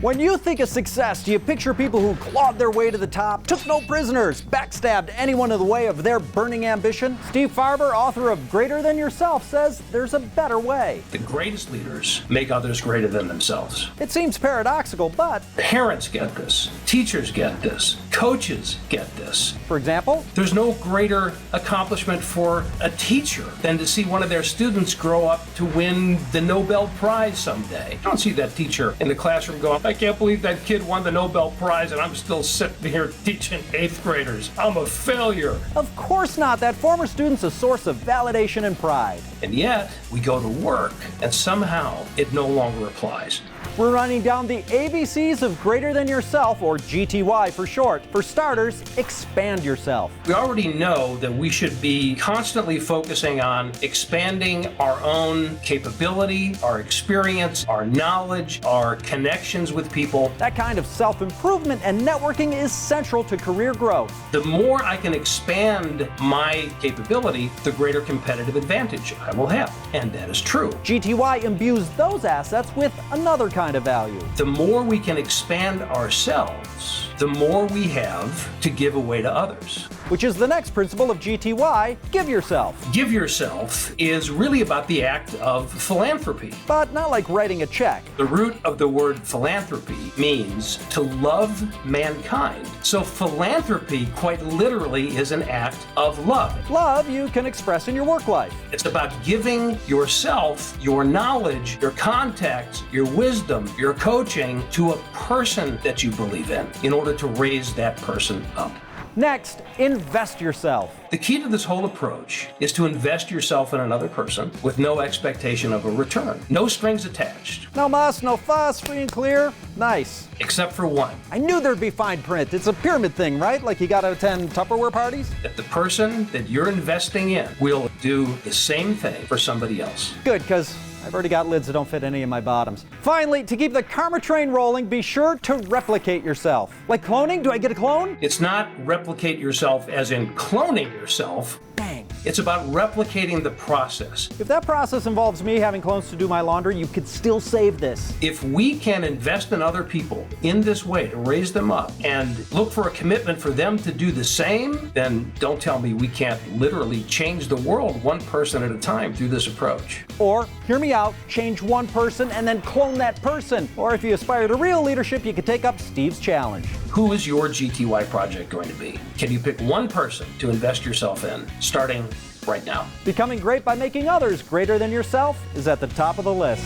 When you think of success, do you picture people who clawed their way to the top, took no prisoners, backstabbed anyone in the way of their burning ambition? Steve Farber, author of Greater Than Yourself, says there's a better way. The greatest leaders make others greater than themselves. It seems paradoxical, but Parents get this. Teachers get this. Coaches get this. for example, There's no greater accomplishment for a teacher than to see one of their students grow up to win the Nobel Prize someday. I don't see that teacher in the classroom going, I can't believe that kid won the Nobel Prize and I'm still sitting here teaching 8th graders. I'm a failure. of course not. That former student's a source of validation and pride. And yet, we go to work and somehow it no longer applies. We're running down the ABCs of Greater Than Yourself, or GTY for short. For starters, expand yourself. We already know that we should be constantly focusing on expanding our own capability, our experience, our knowledge, our connections with people. That kind of self-improvement and networking is central to career growth. The more I can expand my capability, the greater competitive advantage I will have. And that is true. GTY imbues those assets with another kind of value. The more we can expand ourselves, the more we have to give away to others. Which is the next principle of GTY, give yourself. Give yourself is really about the act of philanthropy. But not like writing a check. The root of the word philanthropy means to love mankind. So philanthropy quite literally is an act of love. Love you can express in your work life. It's about giving yourself, your knowledge, your contacts, your wisdom, your coaching to a person that you believe in order to raise that person up. Next, invest yourself. The key to this whole approach is to invest yourself in another person with no expectation of a return. No strings attached. No muss, no fuss, free and clear. Nice. Except for one, I knew there'd be fine print. It's a pyramid thing, right? Like you gotta attend Tupperware parties? that the person that you're investing in will do the same thing for somebody else. Good, because I've already got lids that don't fit any of my bottoms. Finally, to keep the karma train rolling, be sure to replicate yourself. Like cloning? Do I get a clone? It's not replicate yourself as in cloning yourself. Bang. It's about replicating the process. If that process involves me having clones to do my laundry, you could still save this. If we can invest in other people in this way to raise them up and look for a commitment for them to do the same, then don't tell me we can't literally change the world one person at a time through this approach. Or, hear me out, change one person and then clone that person. Or if you aspire to real leadership, you could take up Steve's challenge. Who is your GTY project going to be? Can you pick one person to invest yourself in, starting right now? Becoming great by making others greater than yourself is at the top of the list.